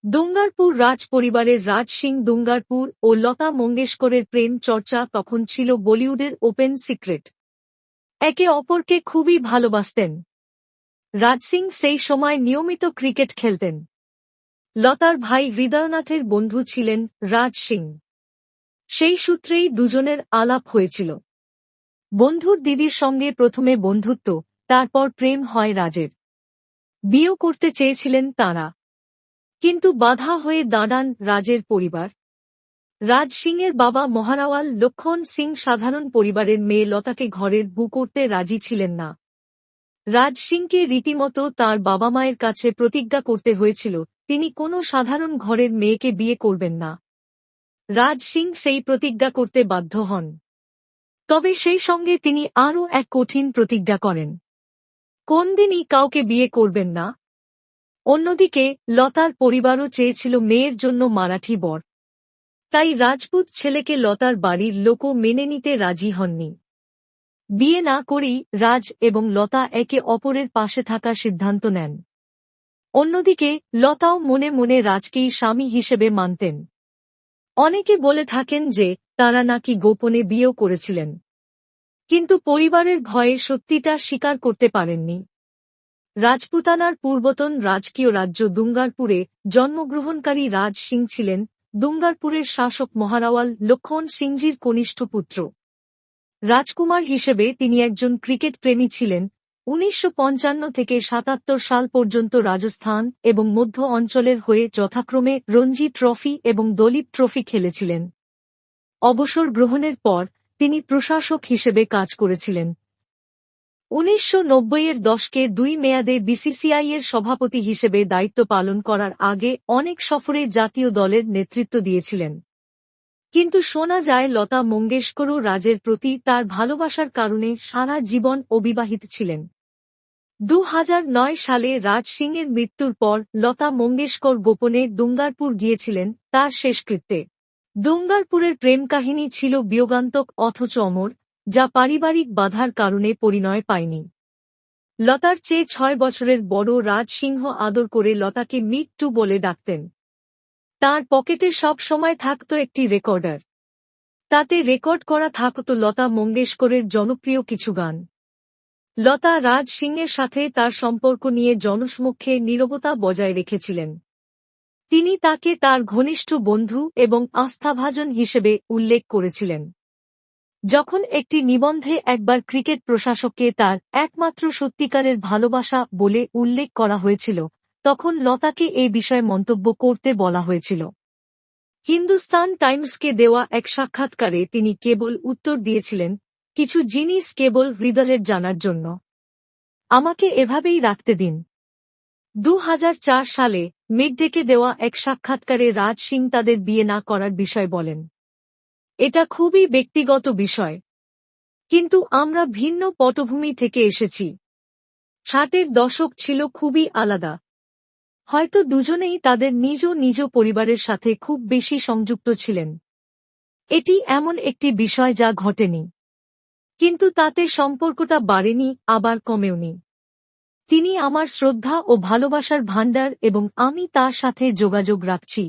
দুঙ্গারপুর রাজ পরিবারের রাজ সিং দুঙ্গারপুর ও লতা মঙ্গেশকরের প্রেম চর্চা তখন ছিল বলিউডের ওপেন সিক্রেট। একে অপরকে খুবই ভালোবাসতেন। রাজ সিং সেই সময় নিয়মিত ক্রিকেট খেলতেন। লতার ভাই হৃদয়নাথের বন্ধু ছিলেন রাজ সিং। সেই সূত্রেই দুজনের আলাপ হয়েছিল। বন্ধুর দিদির সঙ্গে প্রথমে বন্ধুত্ব, তারপর প্রেম হয় রাজের। বিয়ে করতে চেয়েছিলেন তাঁরা, কিন্তু বাধা হয়ে দাঁড়ান রাজের পরিবার। রাজ সিংয়ের বাবা মহারাওয়াল লক্ষণ সিং সাধারণ পরিবারের মেয়ে লতাকে ঘরের বউ করতে রাজি ছিলেন না। রাজ সিংকে রীতিমতো তাঁর বাবা মায়ের কাছে প্রতিজ্ঞা করতে হয়েছিল তিনি কোনো সাধারণ ঘরের মেয়েকে বিয়ে করবেন না। রাজ সিং সেই প্রতিজ্ঞা করতে বাধ্য হন। তবে সেই সঙ্গে তিনি আরও এক কঠিন প্রতিজ্ঞা করেন, কোনদিনই কাউকে বিয়ে করবেন না। অন্যদিকে লতার পরিবারও চেয়েছিল মেয়ের জন্য মারাঠি বর। তাই রাজপুত ছেলেকে লতার বাড়ির লোকও মেনে নিতে রাজি হননি। বিয়ে না করেই রাজ এবং লতা একে অপরের পাশে থাকার সিদ্ধান্ত নেন। অন্যদিকে লতাও মনে মনে রাজকেই স্বামী হিসেবে মানতেন। অনেকে বলে থাকেন যে তারা নাকি গোপনে বিয়েও করেছিলেন, কিন্তু পরিবারের ভয়ে সত্যিটা স্বীকার করতে পারেননি। রাজপুতানার পূর্বতন রাজকীয় রাজ্য দুঙ্গারপুরে জন্মগ্রহণকারী রাজ সিং ছিলেন দুঙ্গারপুরের শাসক মহারাওয়াল লক্ষণ সিংজির কনিষ্ঠ পুত্র। রাজকুমার হিসেবে তিনি একজন ক্রিকেট প্রেমী ছিলেন। ১৯৫৫ থেকে ৭৭ সাল পর্যন্ত রাজস্থান এবং মধ্য অঞ্চলের হয়ে যথাক্রমে রঞ্জি ট্রফি এবং দলীপ ট্রফি খেলেছিলেন। অবসর গ্রহণের পর তিনি প্রশাসক হিসেবে কাজ করেছিলেন। ১৯৯০-এর দশকে ২ মেয়াদে বিসিসিআই-এর সভাপতি হিসেবে দায়িত্ব পালন করার আগে অনেক সফরে জাতীয় দলের নেতৃত্ব দিয়েছিলেন। কিন্তু শোনা যায় লতা মঙ্গেশকরও রাজের প্রতি তার ভালোবাসার কারণে সারা জীবন অবিবাহিত ছিলেন। ২০০৯ সালে রাজ সিংয়ের মৃত্যুর পর লতা মঙ্গেশকর গোপনে দুঙ্গারপুর গিয়েছিলেন তার শেষকৃত্যে। দুঙ্গারপুরের প্রেম কাহিনী ছিল বিয়োগান্তক অথচ অমর, যা পারিবারিক বাধার কারণে পরিণয় পায়নি। লতার চেয়ে ৬ বছরের বড় রাজ সিংহ আদর করে লতাকে মিট টু বলে ডাকতেন। তাঁর পকেটে সব সময় থাকত একটি রেকর্ডার। তাতে রেকর্ড করা থাকত লতা মঙ্গেশকরের জনপ্রিয় কিছু গান। লতা রাজ সিংয়ের সাথে তার সম্পর্ক নিয়ে জনসমক্ষে নীরবতা বজায় রেখেছিলেন। তিনি তাকে তার ঘনিষ্ঠ বন্ধু এবং আস্থাভাজন হিসেবে উল্লেখ করেছিলেন। যখন একটি নিবন্ধে একবার ক্রিকেট প্রশাসককে তার একমাত্র সত্যিকারের ভালোবাসা বলে উল্লেখ করা হয়েছিল, তখন লতাকে এ বিষয়ে মন্তব্য করতে বলা হয়েছিল। হিন্দুস্তান টাইমসকে দেওয়া এক সাক্ষাৎকারে তিনি কেবল উত্তর দিয়েছিলেন, কিছু জিনিস কেবল হৃদয়ের জানার জন্য। আমাকে এভাবেই রাখতে দিন। ২০০৪ সালে মিডডেকে দেওয়া এক সাক্ষাৎকারে রাজ সিং তাদের বিয়ে না করার বিষয় বলেন, এটা খুবই ব্যক্তিগত বিষয়, কিন্তু আমরা ভিন্ন পটভূমি থেকে এসেছি। ৬০-এর দশক ছিল খুবই আলাদা। হয়তো দুজনেই তাদের নিজ নিজ পরিবারের সাথে খুব বেশি সংযুক্ত ছিলেন। এটি এমন একটি বিষয় যা ঘটেনি, কিন্তু তাতে সম্পর্কটা বাড়েনি আবার কমেওনি। তিনি আমার শ্রদ্ধা ও ভালোবাসার ভাণ্ডার এবং আমি তার সাথে যোগাযোগ রাখছি।